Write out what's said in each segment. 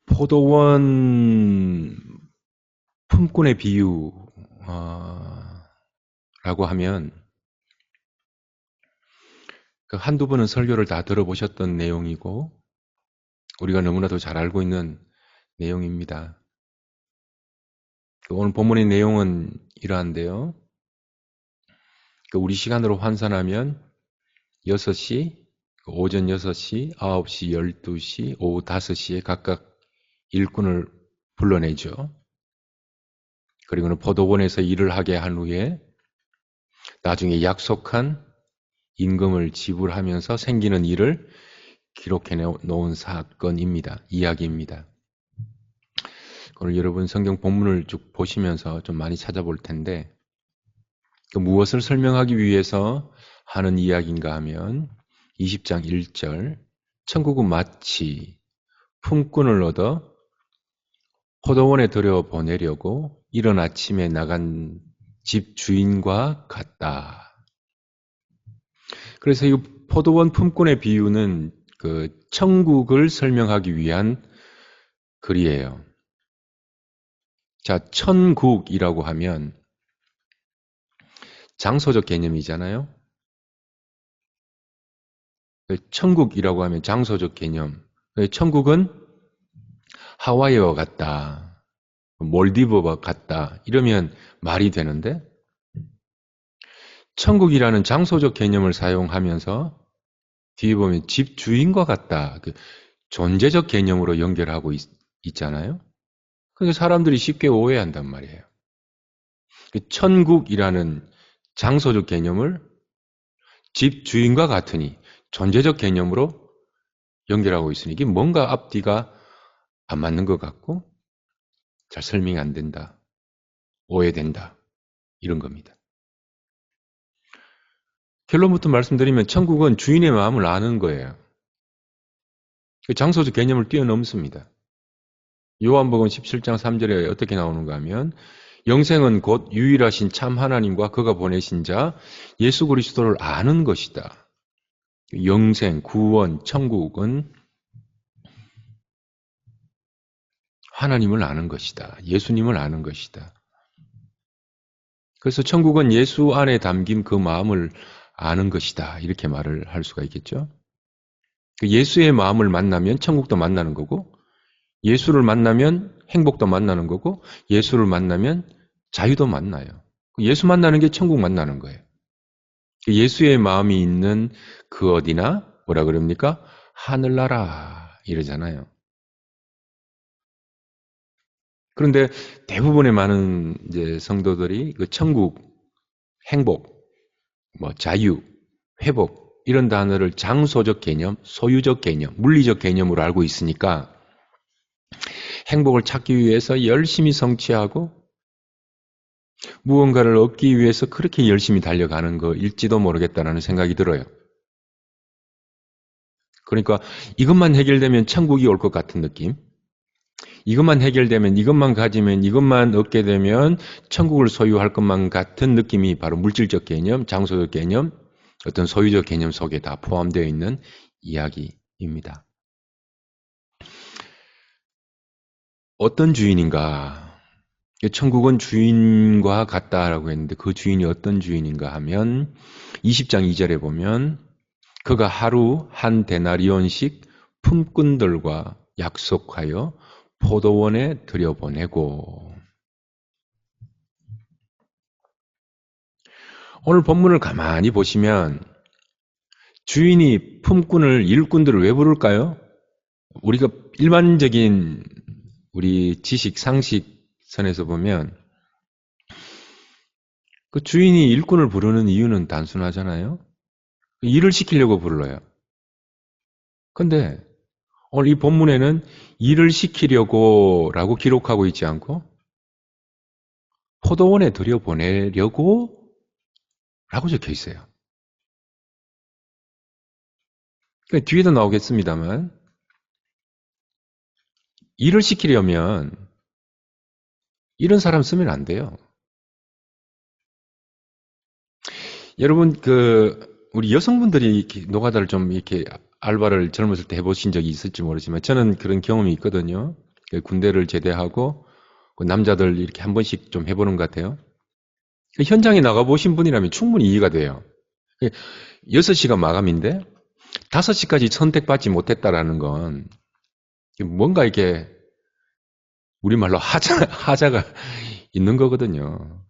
포도원 품꾼의 비유 라고 하면 그 한두 번은 설교를 다 들어보셨던 내용이고 우리가 너무나도 잘 알고 있는 내용입니다. 오늘 본문의 내용은 이러한데요. 우리 시간으로 환산하면 6시, 오전 6시, 9시, 12시, 오후 5시에 각각 일꾼을 불러내죠. 그리고는 포도원에서 일을 하게 한 후에 나중에 약속한 임금을 지불하면서 생기는 일을 기록해 놓은 사건입니다. 이야기입니다. 오늘 여러분 성경 본문을 쭉 보시면서 좀 많이 찾아볼 텐데 무엇을 설명하기 위해서 하는 이야기인가 하면 20장 1절 천국은 마치 품꾼을 얻어 포도원에 들여보내려고 이른 아침에 나간 집 주인과 같다. 그래서 이 포도원 품꾼의 비유는 그 천국을 설명하기 위한 글이에요. 자, 천국이라고 하면 장소적 개념이잖아요. 천국이라고 하면 장소적 개념. 천국은 하와이와 같다, 몰디브와 같다 이러면 말이 되는데 천국이라는 장소적 개념을 사용하면서 뒤에 보면 집 주인과 같다, 존재적 개념으로 연결하고 있잖아요. 그러니까 사람들이 쉽게 오해한단 말이에요. 천국이라는 장소적 개념을 집 주인과 같으니 존재적 개념으로 연결하고 있으니 이게 뭔가 앞뒤가 안 맞는 것 같고 잘 설명이 안 된다, 오해된다 이런 겁니다. 결론부터 말씀드리면 천국은 주인의 마음을 아는 거예요. 장소적 개념을 뛰어넘습니다. 요한복음 17장 3절에 어떻게 나오는가 하면 영생은 곧 유일하신 참 하나님과 그가 보내신 자 예수 그리스도를 아는 것이다. 영생, 구원, 천국은 하나님을 아는 것이다. 예수님을 아는 것이다. 그래서 천국은 예수 안에 담긴 그 마음을 아는 것이다. 이렇게 말을 할 수가 있겠죠. 예수의 마음을 만나면 천국도 만나는 거고 예수를 만나면 행복도 만나는 거고 예수를 만나면 자유도 만나요. 예수 만나는 게 천국 만나는 거예요. 예수의 마음이 있는 그 어디나 뭐라 그럽니까? 하늘나라 이러잖아요. 그런데 대부분의 많은 이제 성도들이 그 천국, 행복, 자유, 회복 이런 단어를 장소적 개념, 소유적 개념, 물리적 개념으로 알고 있으니까 행복을 찾기 위해서 열심히 성취하고 무언가를 얻기 위해서 그렇게 열심히 달려가는 거일지도 모르겠다는 생각이 들어요. 그러니까 이것만 해결되면 천국이 올 것 같은 느낌, 이것만 해결되면, 이것만 가지면, 이것만 얻게 되면 천국을 소유할 것만 같은 느낌이 바로 물질적 개념, 장소적 개념, 어떤 소유적 개념 속에 다 포함되어 있는 이야기입니다. 어떤 주인인가? 천국은 주인과 같다라고 했는데 그 주인이 어떤 주인인가 하면 20장 2절에 보면 그가 하루 한 데나리온씩 품꾼들과 약속하여 포도원에 들여보내고. 오늘 본문을 가만히 보시면 주인이 품꾼을, 일꾼들을 왜 부를까요? 우리가 일반적인 우리 지식, 상식선에서 보면 그 주인이 일꾼을 부르는 이유는 단순하잖아요. 일을 시키려고 불러요. 근데 오늘 이 본문에는 일을 시키려고 라고 기록하고 있지 않고 포도원에 들여보내려고 라고 적혀 있어요. 뒤에도 나오겠습니다만 일을 시키려면 이런 사람 쓰면 안 돼요. 여러분, 우리 여성분들이 이렇게 노가다를 좀 이렇게 알바를 젊었을 때 해보신 적이 있을지 모르지만 저는 그런 경험이 있거든요. 군대를 제대하고 그 남자들 이렇게 한 번씩 좀 해보는 것 같아요. 현장에 나가보신 분이라면 충분히 이해가 돼요. 6시가 마감인데 5시까지 선택받지 못했다라는 건 뭔가 이렇게 우리말로 하자가 있는 거거든요.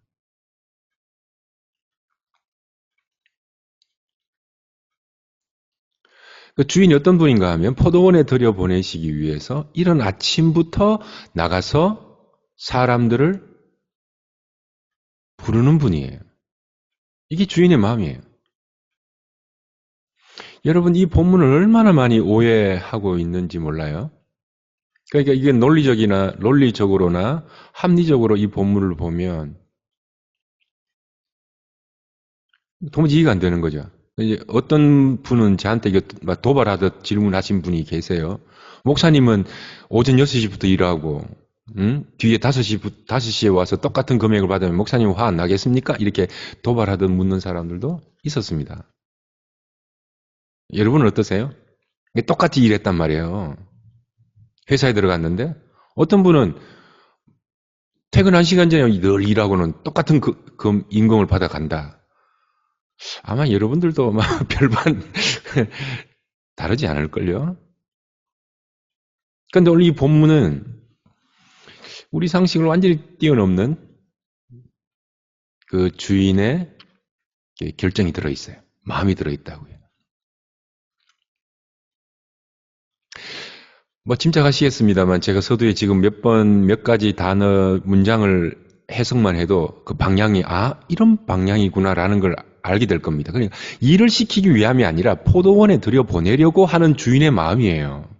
그 주인이 어떤 분인가 하면 포도원에 들여보내시기 위해서 이른 아침부터 나가서 사람들을 부르는 분이에요. 이게 주인의 마음이에요. 여러분, 이 본문을 얼마나 많이 오해하고 있는지 몰라요? 그러니까 이게 논리적으로나 합리적으로 이 본문을 보면 도무지 이해가 안 되는 거죠. 이제 어떤 분은 저한테 막 도발하듯 질문하신 분이 계세요. 목사님은 오전 6시부터 일하고, 뒤에 5시에 와서 똑같은 금액을 받으면 목사님 화 안 나겠습니까? 이렇게 도발하듯 묻는 사람들도 있었습니다. 여러분은 어떠세요? 똑같이 일했단 말이에요. 회사에 들어갔는데 어떤 분은 퇴근 1시간 전에 늘 일하고는 똑같은 임금을 받아간다. 아마 여러분들도 아마 별반 다르지 않을걸요? 그런데 오늘 이 본문은 우리 상식을 완전히 뛰어넘는 그 주인의 결정이 들어있어요. 마음이 들어있다고요. 뭐 짐작하시겠습니다만 제가 서두에 지금 몇 가지 단어, 문장을 해석만 해도 그 방향이 이런 방향이구나라는 걸 알게 될 겁니다. 그러니까 일을 시키기 위함이 아니라 포도원에 들여보내려고 하는 주인의 마음이에요.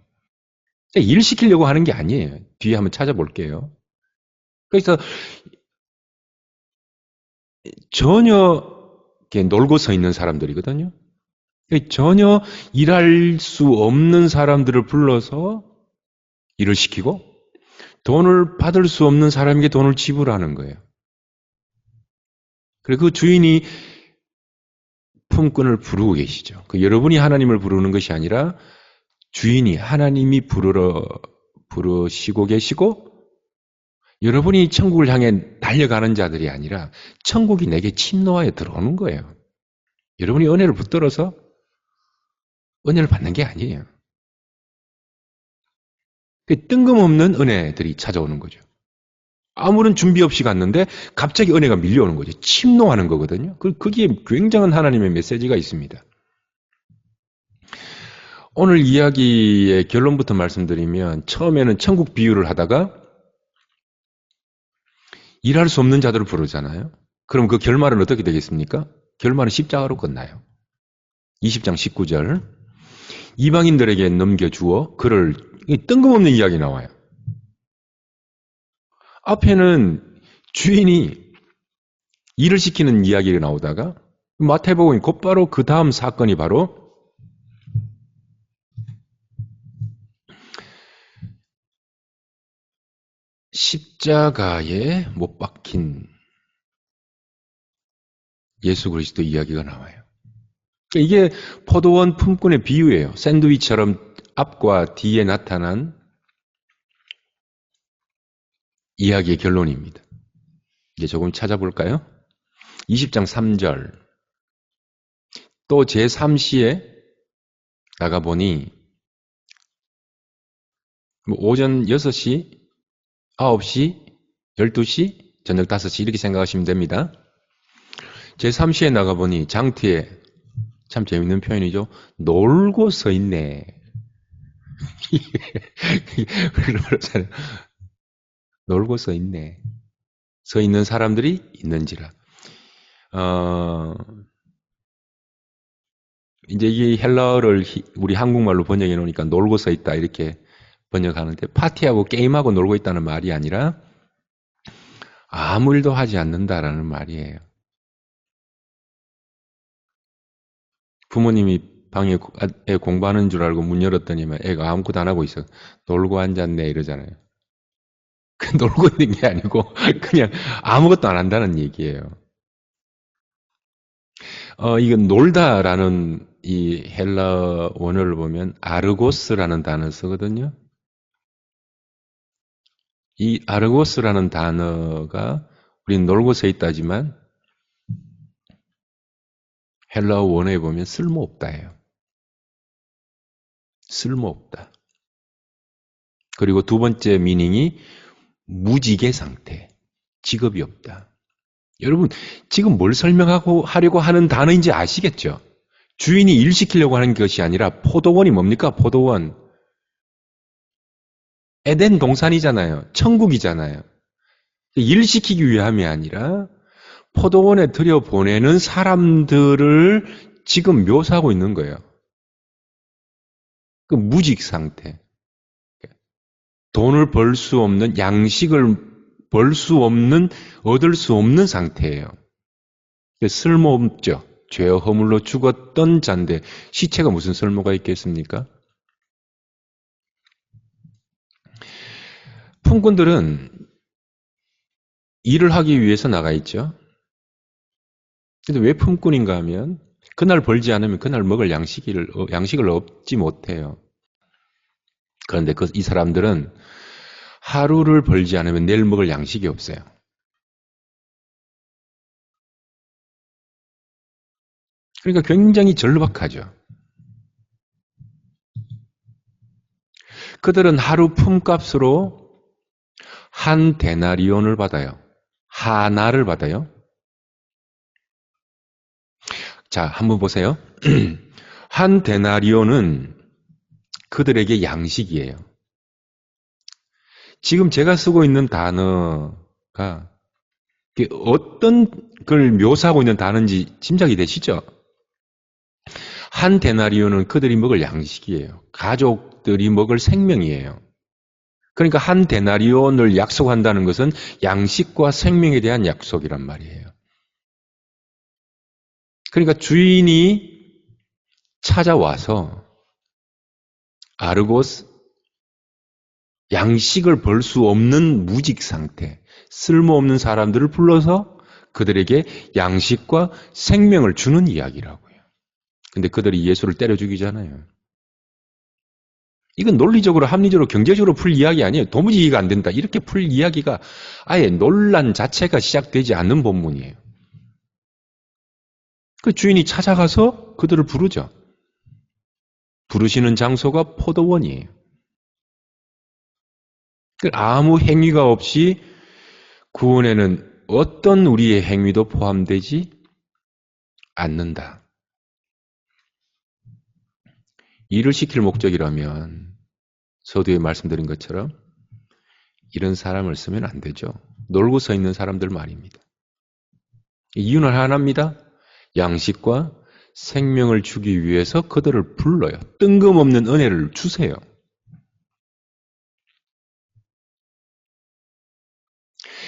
일 시키려고 하는 게 아니에요. 뒤에 한번 찾아볼게요. 그래서 전혀 이렇게 놀고 서 있는 사람들이거든요. 전혀 일할 수 없는 사람들을 불러서 일을 시키고 돈을 받을 수 없는 사람에게 돈을 지불하는 거예요. 그리고 그 주인이 품꾼을 부르고 계시죠. 여러분이 하나님을 부르는 것이 아니라 주인이 하나님이 부르시고 계시고 여러분이 천국을 향해 달려가는 자들이 아니라 천국이 내게 침노하여 들어오는 거예요. 여러분이 은혜를 붙들어서 은혜를 받는 게 아니에요. 뜬금없는 은혜들이 찾아오는 거죠. 아무런 준비 없이 갔는데 갑자기 은혜가 밀려오는 거죠. 침노하는 거거든요. 거기에 굉장한 하나님의 메시지가 있습니다. 오늘 이야기의 결론부터 말씀드리면 처음에는 천국 비유를 하다가 일할 수 없는 자들을 부르잖아요. 그럼 그 결말은 어떻게 되겠습니까? 결말은 십자가로 끝나요. 20장 19절 이방인들에게 넘겨주어 그를 뜬금없는 이야기 나와요. 앞에는 주인이 일을 시키는 이야기가 나오다가 마태복음이 곧바로 그 다음 사건이 바로 십자가에 못 박힌 예수 그리스도 이야기가 나와요. 이게 포도원 품꾼의 비유예요. 샌드위치처럼 앞과 뒤에 나타난 이야기의 결론입니다. 이제 조금 찾아볼까요? 20장 3절 또 제3시에 나가보니 오전 6시, 9시, 12시, 저녁 5시 이렇게 생각하시면 됩니다. 제3시에 나가보니 장터에 참 재밌는 표현이죠. 놀고 서 있네. 놀고 서 있네. 서 있는 사람들이 있는지라. 이제 이 헬라어를 우리 한국말로 번역해 놓으니까 놀고 서 있다 이렇게 번역하는데 파티하고 게임하고 놀고 있다는 말이 아니라 아무 일도 하지 않는다라는 말이에요. 부모님이 방에 애 공부하는 줄 알고 문 열었더니만 애가 아무것도 안 하고 있어. 놀고 앉았네 이러잖아요. 놀고 있는 게 아니고 그냥 아무것도 안 한다는 얘기예요. 이건 놀다라는 이 헬라 원어를 보면 아르고스라는 단어를 쓰거든요. 이 아르고스라는 단어가 우리는 놀고 서 있다지만 헬라어 원어에 보면 쓸모없다예요. 쓸모없다. 그리고 두 번째 미닝이 무직의 상태, 직업이 없다. 여러분, 지금 뭘 하려고 하는 단어인지 아시겠죠? 주인이 일 시키려고 하는 것이 아니라 포도원이 뭡니까? 포도원. 에덴 동산이잖아요. 천국이잖아요. 일 시키기 위함이 아니라 포도원에 들여보내는 사람들을 지금 묘사하고 있는 거예요. 그 무직 상태. 돈을 벌 수 없는, 양식을 벌 수 없는, 얻을 수 없는 상태예요. 쓸모없죠. 죄와 허물로 죽었던 자인데 시체가 무슨 쓸모가 있겠습니까? 품꾼들은 일을 하기 위해서 나가 있죠. 근데 왜 품꾼인가 하면 그날 벌지 않으면 그날 먹을 양식을 얻지 못해요. 그런데 이 사람들은 하루를 벌지 않으면 내일 먹을 양식이 없어요. 그러니까 굉장히 절박하죠. 그들은 하루 품값으로 한 데나리온을 받아요. 하나를 받아요. 자, 한번 보세요. 한 데나리온은 그들에게 양식이에요. 지금 제가 쓰고 있는 단어가 어떤 걸 묘사하고 있는 단어인지 짐작이 되시죠? 한 데나리온은 그들이 먹을 양식이에요. 가족들이 먹을 생명이에요. 그러니까 한 데나리온을 약속한다는 것은 양식과 생명에 대한 약속이란 말이에요. 그러니까 주인이 찾아와서 아르고스, 양식을 벌 수 없는 무직 상태, 쓸모없는 사람들을 불러서 그들에게 양식과 생명을 주는 이야기라고요. 근데 그들이 예수를 때려 죽이잖아요. 이건 논리적으로, 합리적으로, 경제적으로 풀 이야기 아니에요. 도무지 이해가 안 된다. 이렇게 풀 이야기가 아예 논란 자체가 시작되지 않는 본문이에요. 그 주인이 찾아가서 그들을 부르죠. 부르시는 장소가 포도원이에요. 아무 행위가 없이 구원에는 어떤 우리의 행위도 포함되지 않는다. 일을 시킬 목적이라면 서두에 말씀드린 것처럼 이런 사람을 쓰면 안 되죠. 놀고 서 있는 사람들 말입니다. 이유는 하나입니다. 양식과 생명을 주기 위해서 그들을 불러요. 뜬금없는 은혜를 주세요.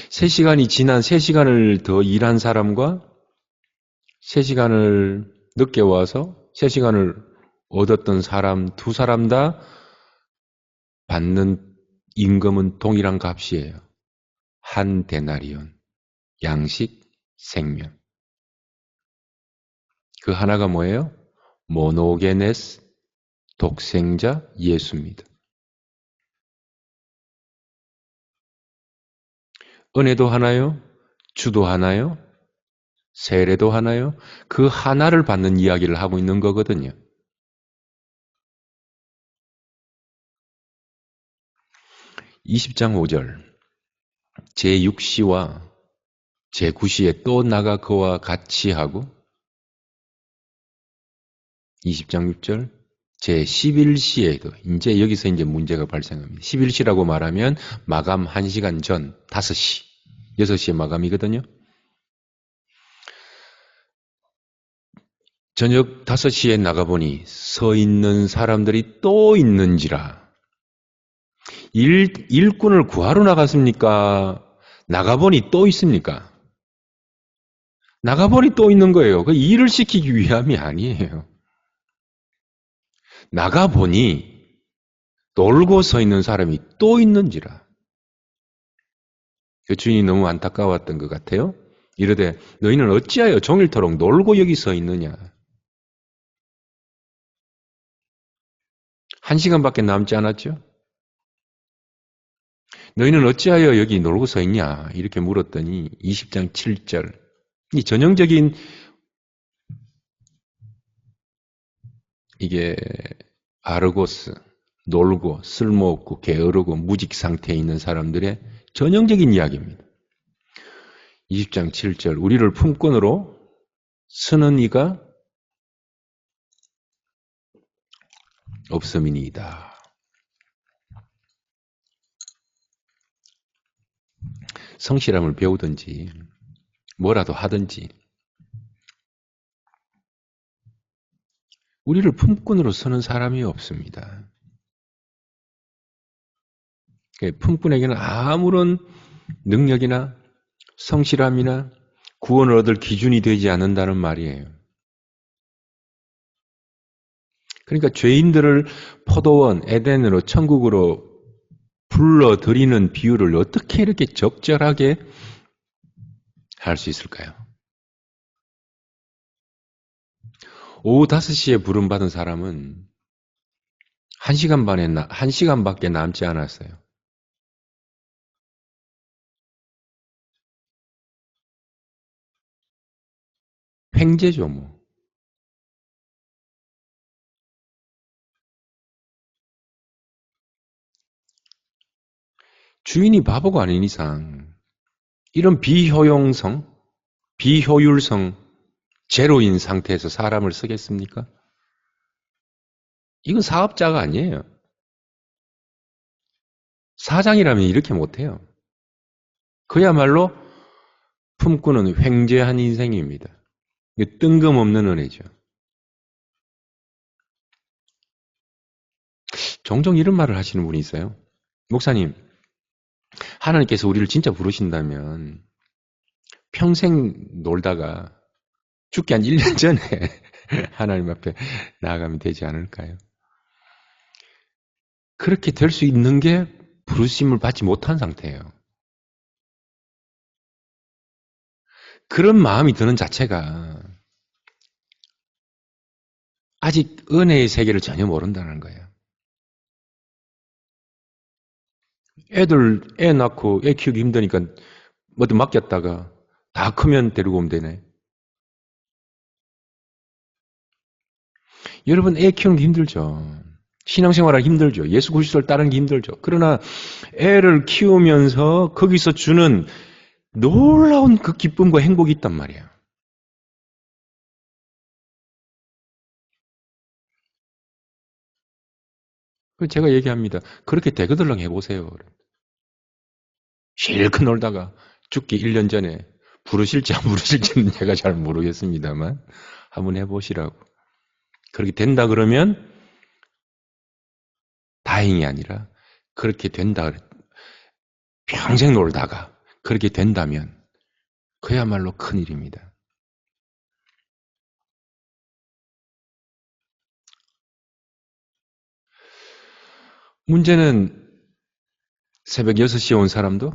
세 시간이 지난 3시간을 더 일한 사람과 3시간을 늦게 와서 3시간을 얻었던 사람, 두 사람 다 받는 임금은 동일한 값이에요. 한 데나리온, 양식, 생명. 그 하나가 뭐예요? 모노게네스, 독생자 예수입니다. 은혜도 하나요? 주도 하나요? 세례도 하나요? 그 하나를 받는 이야기를 하고 있는 거거든요. (20장 5절) 제6시와 제9시에 또 나가 그와 같이 하고 20장 6절 제11시에도 이제 여기서 이제 문제가 발생합니다. 11시라고 말하면 마감 1시간 전 5시, 6시에 마감이거든요. 저녁 5시에 나가보니 서 있는 사람들이 또 있는지라. 일꾼을 구하러 나갔습니까? 나가보니 또 있습니까? 나가보니 또 있는 거예요. 그 일을 시키기 위함이 아니에요. 나가보니 놀고 서 있는 사람이 또 있는지라. 그 주인이 너무 안타까웠던 것 같아요. 이르되 너희는 어찌하여 종일토록 놀고 여기 서 있느냐. 1시간밖에 남지 않았죠. 너희는 어찌하여 여기 놀고 서 있냐? 이렇게 물었더니 20장 7절. 이 전형적인 이게 아르고스, 놀고 쓸모없고 게으르고 무직 상태에 있는 사람들의 전형적인 이야기입니다. 20장 7절. 우리를 품꾼으로 쓰는 이가 없음이니이다. 성실함을 배우든지 뭐라도 하든지 우리를 품꾼으로 쓰는 사람이 없습니다. 품꾼에게는 아무런 능력이나 성실함이나 구원을 얻을 기준이 되지 않는다는 말이에요. 그러니까 죄인들을 포도원, 에덴으로, 천국으로 불러들이는 비유를 어떻게 이렇게 적절하게 할 수 있을까요? 오후 5시에 부름받은 사람은 1시간밖에 남지 않았어요. 횡재죠, 뭐. 주인이 바보가 아닌 이상 이런 비효율성, 제로인 상태에서 사람을 쓰겠습니까? 이건 사업자가 아니에요. 사장이라면 이렇게 못해요. 그야말로 품꾼은 횡재한 인생입니다. 이게 뜬금없는 은혜죠. 종종 이런 말을 하시는 분이 있어요. 목사님, 하나님께서 우리를 진짜 부르신다면 평생 놀다가 죽기 한 1년 전에 하나님 앞에 나아가면 되지 않을까요? 그렇게 될 수 있는 게 부르심을 받지 못한 상태예요. 그런 마음이 드는 자체가 아직 은혜의 세계를 전혀 모른다는 거예요. 애 낳고 애 키우기 힘드니까 뭐든 맡겼다가 다 크면 데리고 오면 되네. 여러분, 애 키우는 게 힘들죠. 신앙생활하기 힘들죠. 예수 그리스도를 따르는 게 힘들죠. 그러나 애를 키우면서 거기서 주는 놀라운 그 기쁨과 행복이 있단 말이에요. 제가 얘기합니다. 그렇게 대그덜렁 해보세요. 실컷 놀다가 죽기 1년 전에 부르실지 안 부르실지는 제가 잘 모르겠습니다만 한번 해보시라고. 그렇게 된다 그러면 다행이 아니라 그렇게 된다, 평생 놀다가 그렇게 된다면 그야말로 큰일입니다. 문제는 새벽 6시에 온 사람도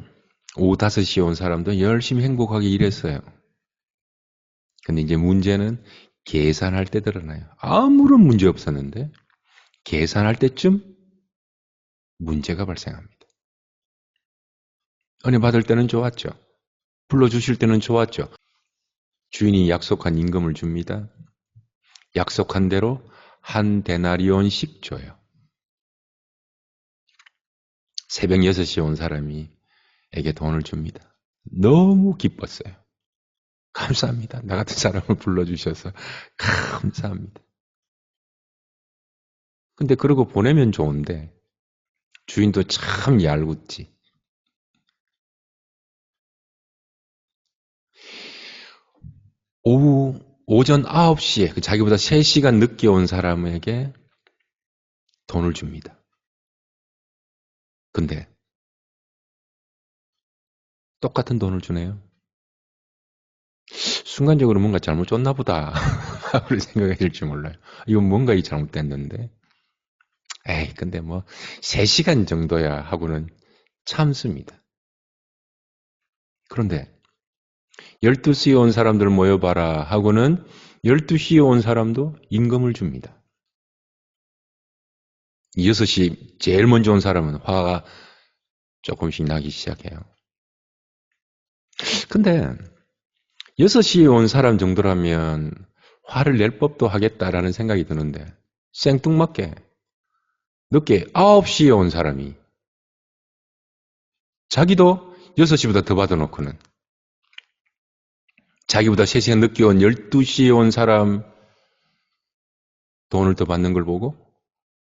오후 5시에 온 사람도 열심히 행복하게 일했어요. 근데 이제 문제는 계산할 때 드러나요. 아무런 문제 없었는데 계산할 때쯤 문제가 발생합니다. 은혜 받을 때는 좋았죠. 불러주실 때는 좋았죠. 주인이 약속한 임금을 줍니다. 약속한 대로 한 데나리온씩 줘요. 새벽 6시에 온 사람이 에게 돈을 줍니다. 너무 기뻤어요. 감사합니다. 나 같은 사람을 불러주셔서 감사합니다. 근데 그러고 보내면 좋은데 주인도 참 얄궂지. 오전 9시에 자기보다 3시간 늦게 온 사람에게 돈을 줍니다. 근데 똑같은 돈을 주네요. 순간적으로 뭔가 잘못 줬나 보다 하고 생각하실지 몰라요. 이건 뭔가 잘못됐는데 에이 근데 뭐 3시간 정도야 하고는 참습니다. 그런데 12시에 온 사람들 모여봐라 하고는 12시에 온 사람도 임금을 줍니다. 6시 제일 먼저 온 사람은 화가 조금씩 나기 시작해요. 근데 6시에 온 사람 정도라면 화를 낼 법도 하겠다라는 생각이 드는데 생뚱맞게 늦게 9시에 온 사람이 자기도 6시보다 더 받아놓고는 자기보다 3시간 늦게 온 12시에 온 사람 돈을 더 받는 걸 보고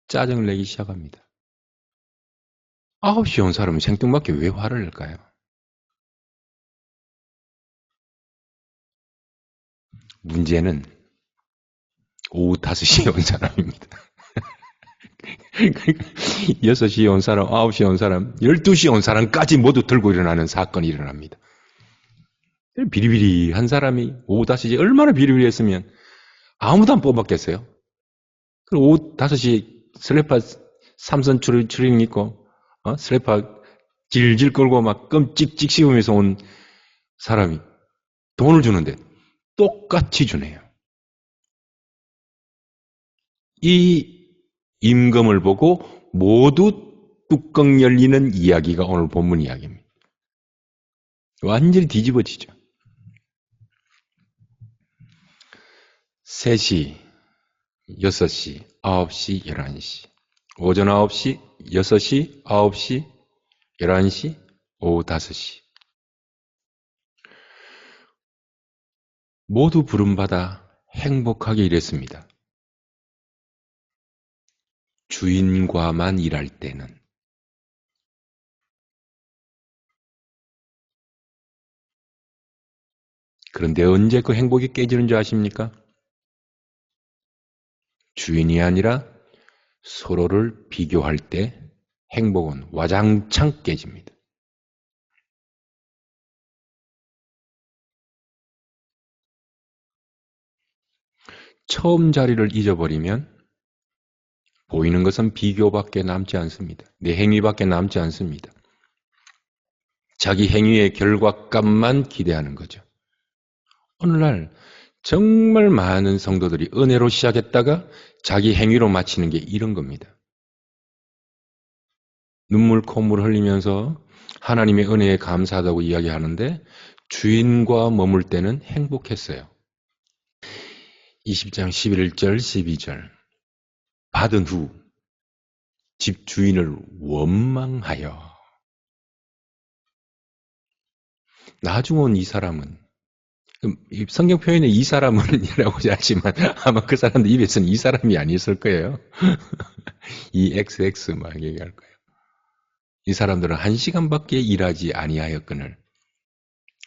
짜증을 내기 시작합니다. 9시에 온 사람은 생뚱맞게 왜 화를 낼까요? 문제는 오후 5시에 온 사람입니다. 6시에 온 사람, 9시에 온 사람, 12시에 온 사람까지 모두 들고 일어나는 사건이 일어납니다. 비리비리한 사람이 오후 5시 얼마나 비리비리했으면 아무도 안 뽑았겠어요? 그리고 오후 5시 슬래퍼 삼선 추리닝 입고 슬래퍼 질질 끌고 막 껌 찍찍 씹으면서 온 사람이 돈을 주는데 똑같이 주네요. 이 임금을 보고 모두 뚜껑 열리는 이야기가 오늘 본문 이야기입니다. 완전히 뒤집어지죠. 3시, 6시, 9시, 11시. 오전 9시, 6시, 9시, 11시, 오후 5시. 모두 부름받아 행복하게 일했습니다. 주인과만 일할 때는. 그런데 언제 그 행복이 깨지는 줄 아십니까? 주인이 아니라 서로를 비교할 때 행복은 와장창 깨집니다. 처음 자리를 잊어버리면 보이는 것은 비교밖에 남지 않습니다. 내 행위밖에 남지 않습니다. 자기 행위의 결과값만 기대하는 거죠. 오늘날 정말 많은 성도들이 은혜로 시작했다가 자기 행위로 마치는 게 이런 겁니다. 눈물 콧물 흘리면서 하나님의 은혜에 감사하다고 이야기하는데 주인과 머물 때는 행복했어요. 20장 11절 12절 받은 후 집 주인을 원망하여 나중 온 이 사람은 성경 표현에 이 사람은 이라고 하지만 아마 그 사람들 입에서는 이 사람이 아니었을 거예요. 이 XX 막 얘기할 거예요. 이 사람들은 1시간밖에 일하지 아니하였거늘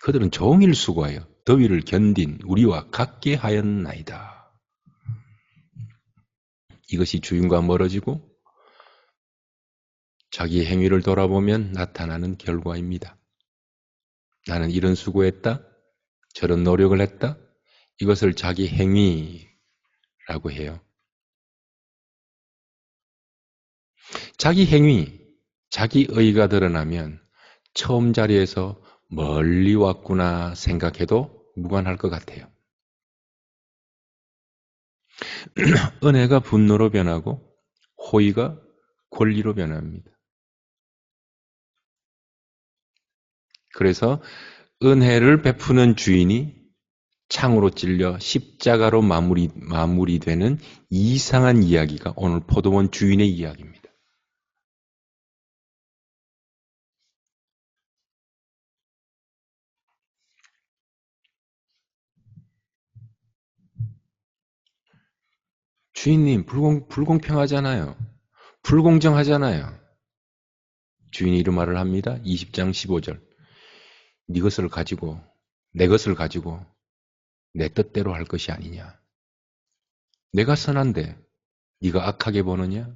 그들은 종일 수고하여 더위를 견딘 우리와 같게 하였나이다. 이것이 주인과 멀어지고 자기 행위를 돌아보면 나타나는 결과입니다. 나는 이런 수고했다. 저런 노력을 했다. 이것을 자기 행위라고 해요. 자기 행위, 자기 의가 드러나면 처음 자리에서 멀리 왔구나 생각해도 무관할 것 같아요. 은혜가 분노로 변하고 호의가 권리로 변합니다. 그래서 은혜를 베푸는 주인이 창으로 찔려 십자가로 마무리되는 이상한 이야기가 오늘 포도원 주인의 이야기입니다. 주인님, 불공평하잖아요. 불공정하잖아요. 주인이 이런 말을 합니다. 20장 15절. 네 것을 가지고, 내 것을 가지고 내 뜻대로 할 것이 아니냐. 내가 선한데 네가 악하게 보느냐?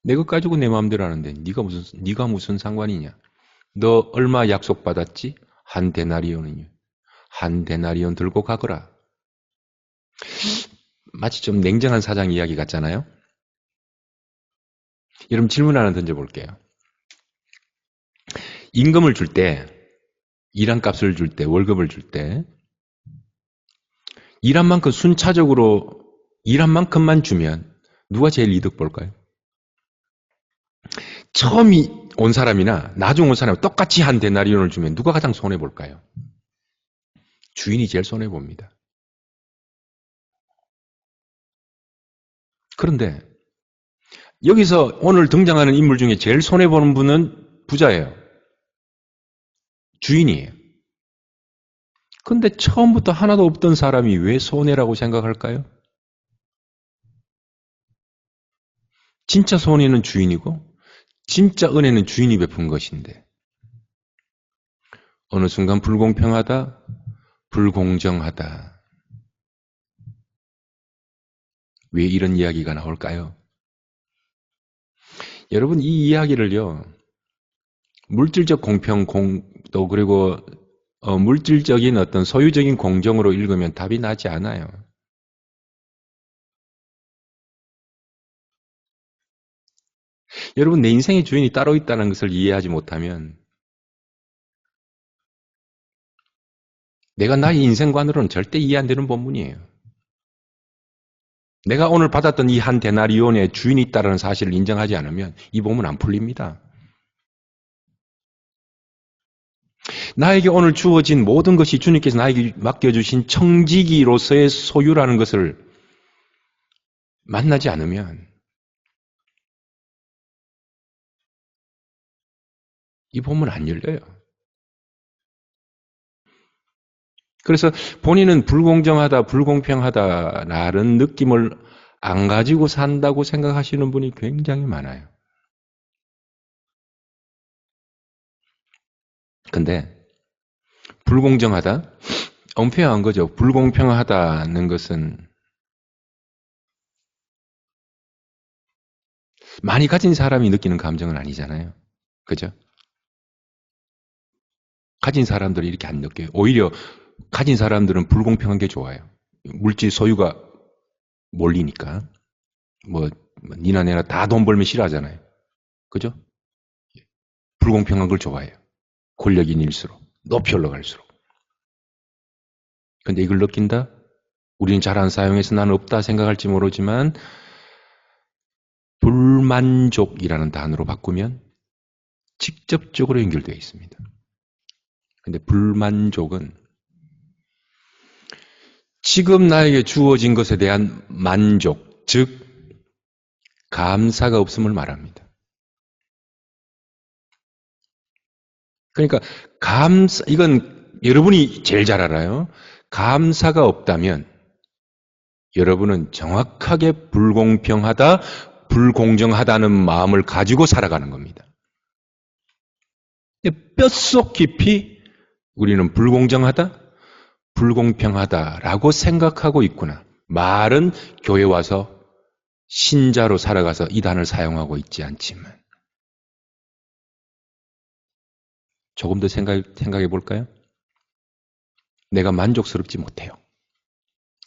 내 것 가지고 내 마음대로 하는데 네가 무슨 상관이냐? 너 얼마 약속받았지? 한 데나리온이냐? 한 데나리온 들고 가거라. 마치 좀 냉정한 사장 이야기 같잖아요. 여러분 질문 하나 던져볼게요. 임금을 줄 때, 일한 값을 줄 때, 월급을 줄 때 일한 만큼 순차적으로 일한 만큼만 주면 누가 제일 이득 볼까요? 처음이 온 사람이나 나중 온 사람이 똑같이 한 데나리온을 주면 누가 가장 손해볼까요? 주인이 제일 손해봅니다. 그런데 여기서 오늘 등장하는 인물 중에 제일 손해보는 분은 부자예요. 주인이에요. 근데 처음부터 하나도 없던 사람이 왜 손해라고 생각할까요? 진짜 손해는 주인이고 진짜 은혜는 주인이 베푼 것인데 어느 순간 불공평하다, 불공정하다. 왜 이런 이야기가 나올까요? 여러분 이 이야기를요. 물질적 공평, 또 그리고 물질적인 어떤 소유적인 공정으로 읽으면 답이 나지 않아요. 여러분 내 인생의 주인이 따로 있다는 것을 이해하지 못하면 내가 나의 인생관으로는 절대 이해 안 되는 본문이에요. 내가 오늘 받았던 이 한 데나리온의 주인이 있다는 사실을 인정하지 않으면 이 본문 안 풀립니다. 나에게 오늘 주어진 모든 것이 주님께서 나에게 맡겨주신 청지기로서의 소유라는 것을 만나지 않으면 이 본문 안 열려요. 그래서 본인은 불공정하다, 불공평하다라는 느낌을 안 가지고 산다고 생각하시는 분이 굉장히 많아요. 근데 불공정하다? 엄폐한 거죠. 불공평하다는 것은 많이 가진 사람이 느끼는 감정은 아니잖아요. 그죠? 가진 사람들은 이렇게 안 느껴요. 오히려 가진 사람들은 불공평한 게 좋아요. 물질 소유가 몰리니까. 뭐, 니나 내나 다 돈 벌면 싫어하잖아요. 그죠? 불공평한 걸 좋아해요. 권력인 일수록. 높이 올라갈수록. 근데 이걸 느낀다? 우리는 잘 안 사용해서 나는 없다 생각할지 모르지만 불만족이라는 단어로 바꾸면 직접적으로 연결되어 있습니다. 근데 불만족은 지금 나에게 주어진 것에 대한 만족, 즉 감사가 없음을 말합니다. 그러니까 이건 여러분이 제일 잘 알아요. 감사가 없다면 여러분은 정확하게 불공평하다, 불공정하다는 마음을 가지고 살아가는 겁니다. 뼛속 깊이 우리는 불공정하다, 불공평하다라고 생각하고 있구나. 말은 교회 와서 신자로 살아가서 이 단어를 사용하고 있지 않지만 조금 더 생각해 볼까요? 내가 만족스럽지 못해요.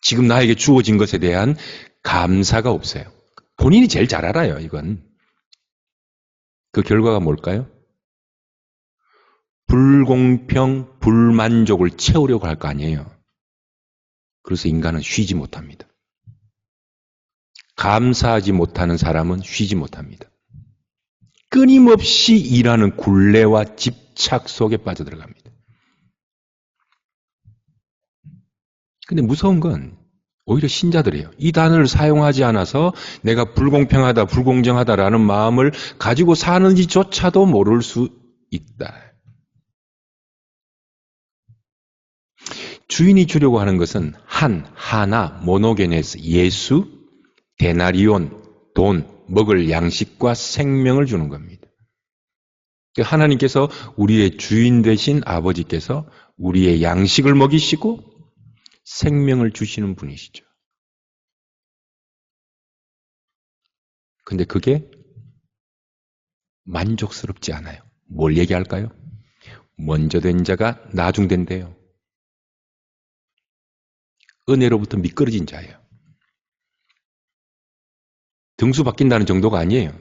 지금 나에게 주어진 것에 대한 감사가 없어요. 본인이 제일 잘 알아요, 이건. 그 결과가 뭘까요? 불공평, 불만족을 채우려고 할 거 아니에요. 그래서 인간은 쉬지 못합니다. 감사하지 못하는 사람은 쉬지 못합니다. 끊임없이 일하는 굴레와 집착 속에 빠져들어갑니다. 근데 무서운 건 오히려 신자들이에요. 이 단어를 사용하지 않아서 내가 불공평하다, 불공정하다라는 마음을 가지고 사는지조차도 모를 수 있다. 주인이 주려고 하는 것은 하나, 모노게네스, 예수, 데나리온, 돈, 먹을 양식과 생명을 주는 겁니다. 하나님께서 우리의 주인 되신 아버지께서 우리의 양식을 먹이시고 생명을 주시는 분이시죠. 근데 그게 만족스럽지 않아요. 뭘 얘기할까요? 먼저 된 자가 나중된대요. 은혜로부터 미끄러진 자예요. 등수 바뀐다는 정도가 아니에요.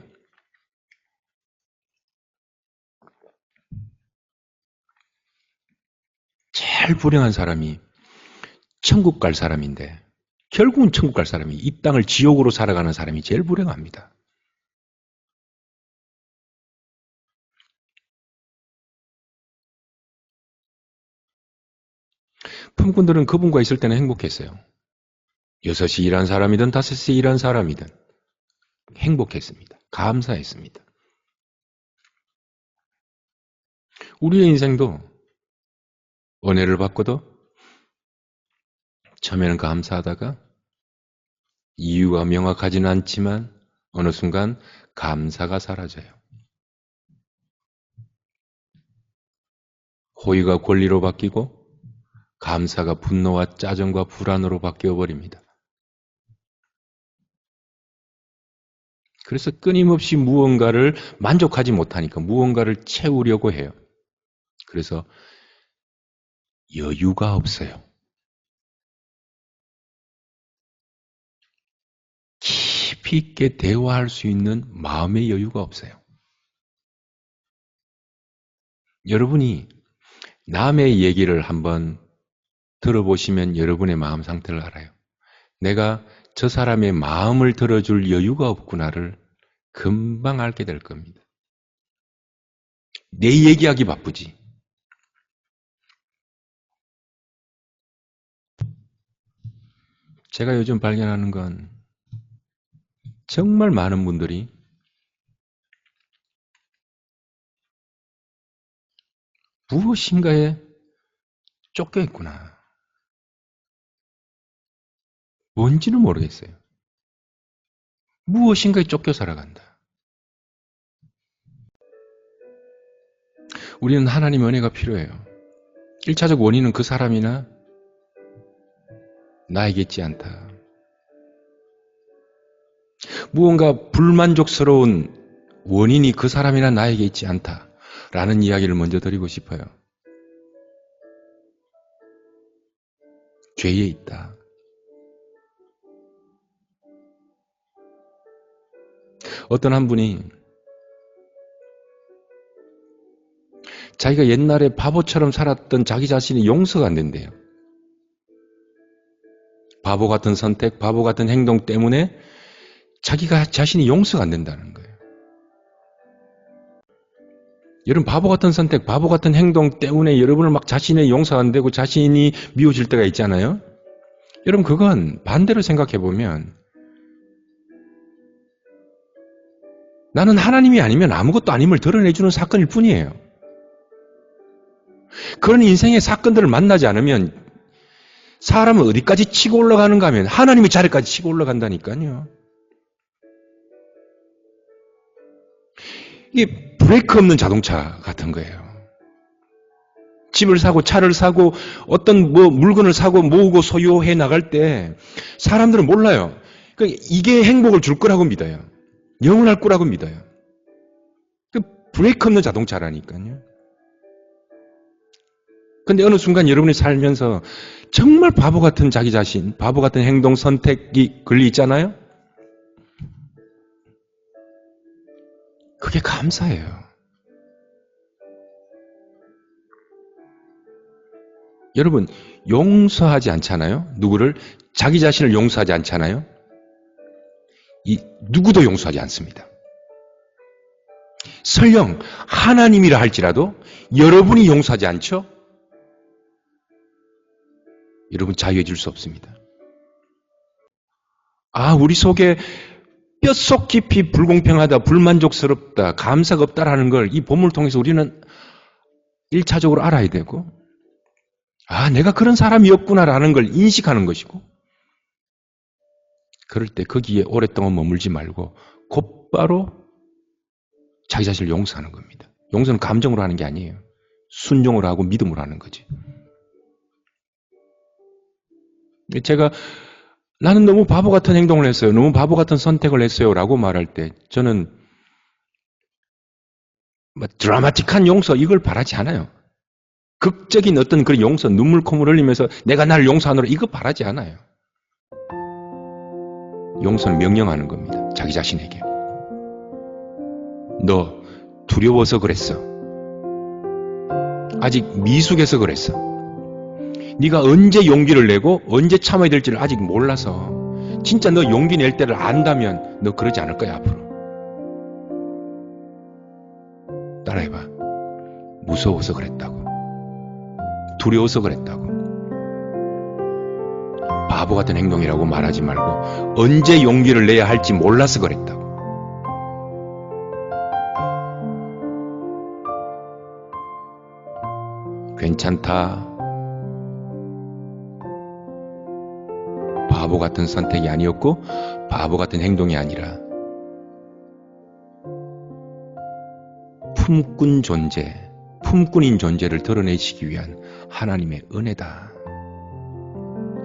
제일 불행한 사람이 천국 갈 사람인데 결국은 천국 갈 사람이 이 땅을 지옥으로 살아가는 사람이 제일 불행합니다. 품꾼들은 그분과 있을 때는 행복했어요. 6시 일한 사람이든 5시 일한 사람이든 행복했습니다. 감사했습니다. 우리의 인생도 은혜를 받고도 처음에는 감사하다가 이유가 명확하지는 않지만 어느 순간 감사가 사라져요. 호의가 권리로 바뀌고 감사가 분노와 짜증과 불안으로 바뀌어 버립니다. 그래서 끊임없이 무언가를 만족하지 못하니까 무언가를 채우려고 해요. 그래서 여유가 없어요. 깊이 있게 대화할 수 있는 마음의 여유가 없어요. 여러분이 남의 얘기를 한번 들어보시면 여러분의 마음 상태를 알아요. 내가 저 사람의 마음을 들어줄 여유가 없구나를 금방 알게 될 겁니다. 내 얘기하기 바쁘지. 제가 요즘 발견하는 건 정말 많은 분들이 무엇인가에 쫓겨 있구나. 뭔지는 모르겠어요. 무엇인가에 쫓겨 살아간다. 우리는 하나님의 은혜가 필요해요. 1차적 원인은 그 사람이나 나에게 있지 않다. 무언가 불만족스러운 원인이 그 사람이나 나에게 있지 않다라는 이야기를 먼저 드리고 싶어요. 죄에 있다. 어떤 한 분이 자기가 옛날에 바보처럼 살았던 자기 자신이 용서가 안 된대요. 바보 같은 선택, 바보 같은 행동 때문에 자기가 자신이 용서가 안 된다는 거예요. 여러분 바보 같은 선택, 바보 같은 행동 때문에 여러분을 막 자신이 용서가 안 되고 자신이 미워질 때가 있잖아요. 여러분 그건 반대로 생각해 보면 나는 하나님이 아니면 아무것도 아님을 드러내주는 사건일 뿐이에요. 그런 인생의 사건들을 만나지 않으면 사람은 어디까지 치고 올라가는가 하면 하나님의 자리까지 치고 올라간다니까요. 이게 브레이크 없는 자동차 같은 거예요. 집을 사고 차를 사고 어떤 물건을 사고 모으고 소유해 나갈 때 사람들은 몰라요. 그러니까 이게 행복을 줄 거라고 믿어요. 영원할 거라고 믿어요. 그 브레이크 없는 자동차라니까요. 근데 어느 순간 여러분이 살면서 정말 바보 같은 자기 자신, 바보 같은 행동 선택이 걸려 있잖아요. 그게 감사해요. 여러분 용서하지 않잖아요. 누구를? 자기 자신을 용서하지 않잖아요. 누구도 용서하지 않습니다. 설령 하나님이라 할지라도 여러분이 용서하지 않죠? 여러분 자유해질 수 없습니다. 우리 속에 뼛속 깊이 불공평하다, 불만족스럽다, 감사가 없다라는 걸 이 본문을 통해서 우리는 1차적으로 알아야 되고 내가 그런 사람이었구나라는 걸 인식하는 것이고 그럴 때 거기에 오랫동안 머물지 말고 곧바로 자기 자신을 용서하는 겁니다. 용서는 감정으로 하는 게 아니에요. 순종으로 하고 믿음으로 하는 거지. 제가 나는 너무 바보 같은 행동을 했어요. 너무 바보 같은 선택을 했어요. 라고 말할 때 저는 드라마틱한 용서 이걸 바라지 않아요. 극적인 어떤 그런 용서, 눈물 콧물 흘리면서 내가 나를 용서하노라 이거 바라지 않아요. 용서는 명령하는 겁니다. 자기 자신에게. 너 두려워서 그랬어. 아직 미숙해서 그랬어. 네가 언제 용기를 내고 언제 참아야 될지를 아직 몰라서 진짜 너 용기 낼 때를 안다면 너 그러지 않을 거야 앞으로. 따라해봐. 무서워서 그랬다고. 두려워서 그랬다고. 바보 같은 행동이라고 말하지 말고 언제 용기를 내야 할지 몰라서 그랬다고. 괜찮다. 바보 같은 선택이 아니었고 바보 같은 행동이 아니라 품꾼 존재, 품꾼인 존재를 드러내시기 위한 하나님의 은혜다.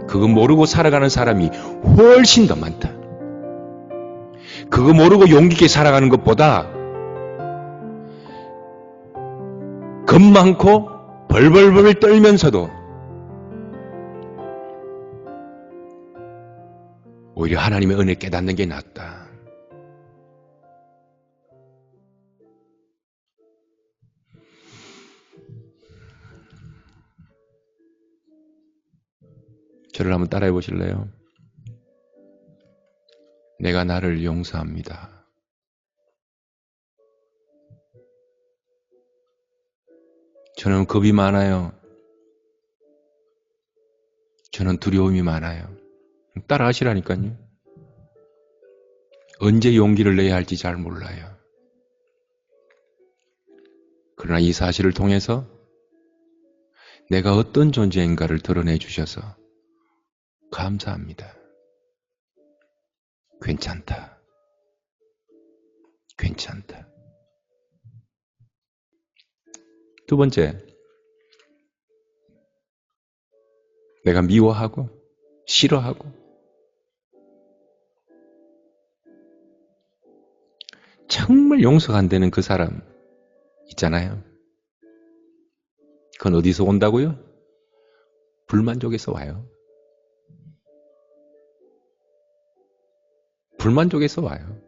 그거 모르고 살아가는 사람이 훨씬 더 많다. 그거 모르고 용기 있게 살아가는 것보다 겁 많고 벌벌벌 떨면서도 오히려 하나님의 은혜 깨닫는 게 낫다. 저를 한번 따라해 보실래요? 내가 나를 용서합니다. 저는 겁이 많아요. 저는 두려움이 많아요. 따라 하시라니까요. 언제 용기를 내야 할지 잘 몰라요. 그러나 이 사실을 통해서 내가 어떤 존재인가를 드러내 주셔서 감사합니다. 괜찮다. 괜찮다. 두 번째, 내가 미워하고 싫어하고 정말 용서가 안 되는 그 사람 있잖아요. 그건 어디서 온다고요? 불만족에서 와요. 불만족에서 와요.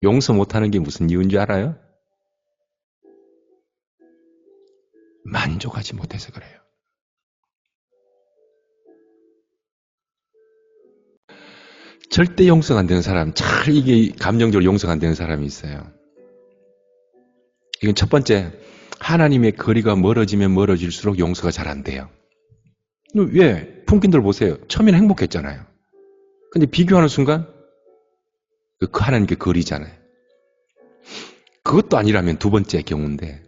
용서 못하는 게 무슨 이유인 줄 알아요? 만족하지 못해서 그래요. 절대 용서가 안 되는 사람, 잘 이게 감정적으로 용서가 안 되는 사람이 있어요. 이건 첫 번째, 하나님의 거리가 멀어지면 멀어질수록 용서가 잘 안 돼요. 왜? 품꾼들 보세요. 처음에는 행복했잖아요. 근데 비교하는 순간 그 하나님께 거리잖아요. 그것도 아니라면 두 번째 경우인데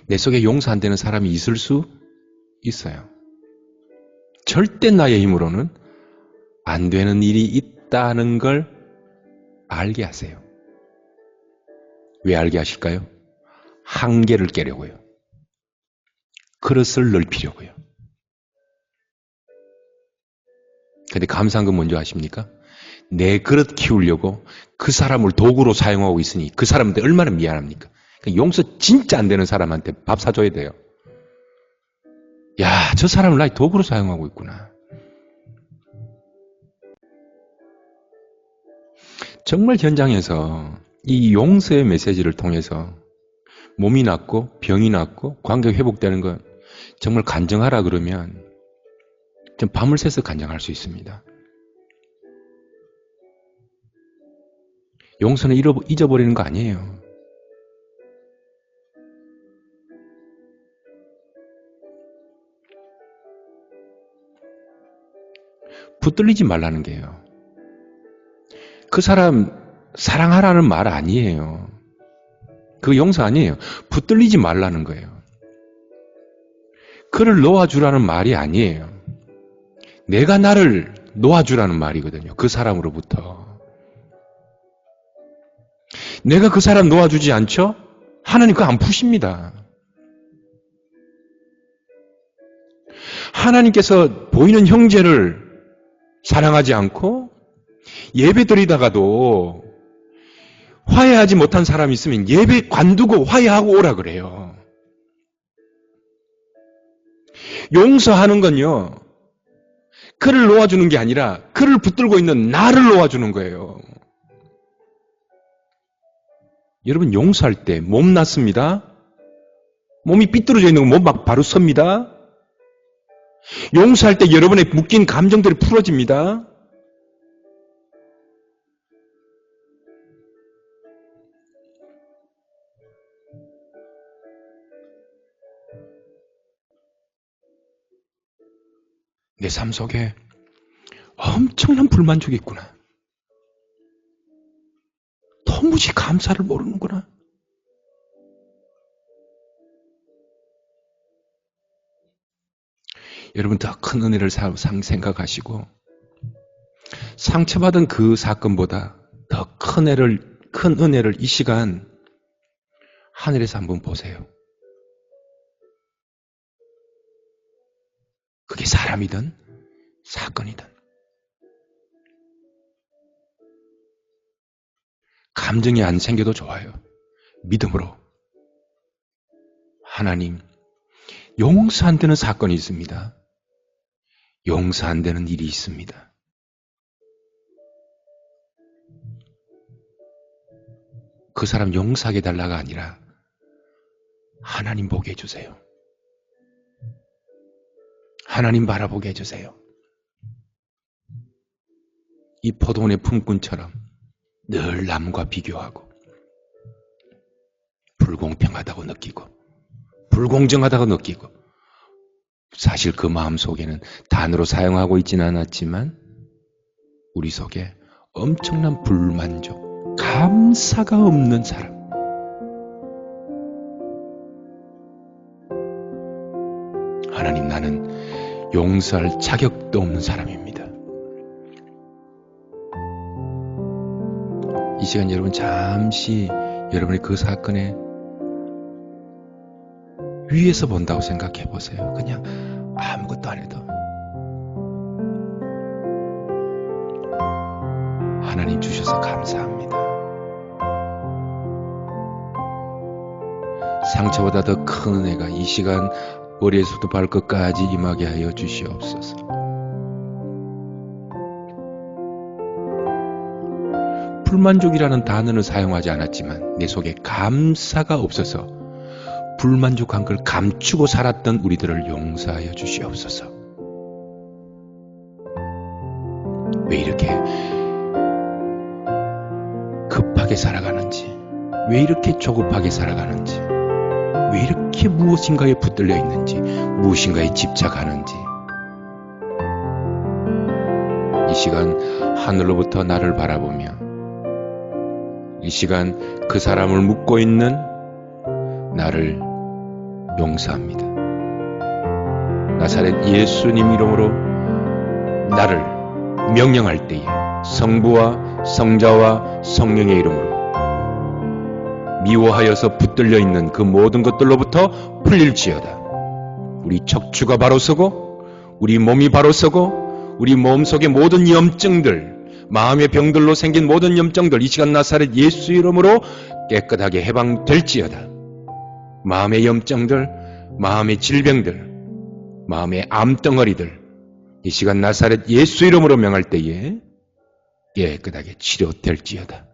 내 속에 용서 안 되는 사람이 있을 수 있어요. 절대 나의 힘으로는 안 되는 일이 있다는 걸 알게 하세요. 왜 알게 하실까요? 한계를 깨려고요. 그릇을 넓히려고요. 근데 감사한 건 뭔지 아십니까? 내 그릇 키우려고 그 사람을 도구로 사용하고 있으니 그 사람한테 얼마나 미안합니까? 용서 진짜 안 되는 사람한테 밥 사줘야 돼요. 야, 저 사람을 나의 도구로 사용하고 있구나. 정말 현장에서 이 용서의 메시지를 통해서 몸이 낫고 병이 낫고 관계가 회복되는 건 정말 간증하라 그러면 좀 밤을 새서 간증할 수 있습니다. 용서는 잊어버리는 거 아니에요. 붙들리지 말라는 게요. 그 사람 사랑하라는 말 아니에요. 그 용서 아니에요. 붙들리지 말라는 거예요. 그를 놓아주라는 말이 아니에요. 내가 나를 놓아주라는 말이거든요. 그 사람으로부터. 내가 그 사람 놓아주지 않죠? 하나님 그거 안 푸십니다. 하나님께서 보이는 형제를 사랑하지 않고 예배 드리다가도 화해하지 못한 사람이 있으면 예배 관두고 화해하고 오라 그래요. 용서하는 건요. 그를 놓아주는 게 아니라 그를 붙들고 있는 나를 놓아주는 거예요. 여러분 용서할 때 몸 낫습니다. 몸이 삐뚤어져 있는 거 몸 막 바로 섭니다. 용서할 때 여러분의 묶인 감정들이 풀어집니다. 내 삶 속에 엄청난 불만족이 있구나. 도무지 감사를 모르는구나. 여러분 더 큰 은혜를 생각하시고 상처받은 그 사건보다 더 큰 은혜를 이 시간 하늘에서 한번 보세요. 그게 사람이든 사건이든 감정이 안 생겨도 좋아요. 믿음으로 하나님 용서 안 되는 사건이 있습니다. 용서 안 되는 일이 있습니다. 그 사람 용서하게 달라가 아니라 하나님 보게 해주세요. 하나님 바라보게 해주세요. 이 포도원의 품꾼처럼 늘 남과 비교하고 불공평하다고 느끼고 불공정하다고 느끼고 사실 그 마음속에는 단어로 사용하고 있지는 않았지만 우리 속에 엄청난 불만족, 감사가 없는 사람. 하나님 나는 용서할 자격도 없는 사람입니다. 이 시간 여러분 잠시 여러분의 그 사건에 위에서 본다고 생각해 보세요. 그냥 아무것도 안 해도 하나님 주셔서 감사합니다. 상처보다 더 큰 은혜가 이 시간 머리에서부터 발끝까지 임하게 하여 주시옵소서. 불만족이라는 단어는 사용하지 않았지만 내 속에 감사가 없어서 불만족한 걸 감추고 살았던 우리들을 용서하여 주시옵소서. 왜 이렇게 급하게 살아가는지, 왜 이렇게 조급하게 살아가는지, 왜 이렇게 무엇인가에 붙들려 있는지, 무엇인가에 집착하는지 이 시간 하늘로부터 나를 바라보며 이 시간 그 사람을 묻고 있는 나를 용서합니다. 나사렛 예수님 이름으로 나를 명령할 때에 성부와 성자와 성령의 이름으로 미워하여서 붙들려 있는 그 모든 것들로부터 풀릴지어다. 우리 척추가 바로 서고 우리 몸이 바로 서고 우리 몸속의 모든 염증들 마음의 병들로 생긴 모든 염증들 이 시간 나사렛 예수 이름으로 깨끗하게 해방될지어다. 마음의 염증들, 마음의 질병들, 마음의 암덩어리들 이 시간 나사렛 예수 이름으로 명할 때에 깨끗하게 치료될지어다.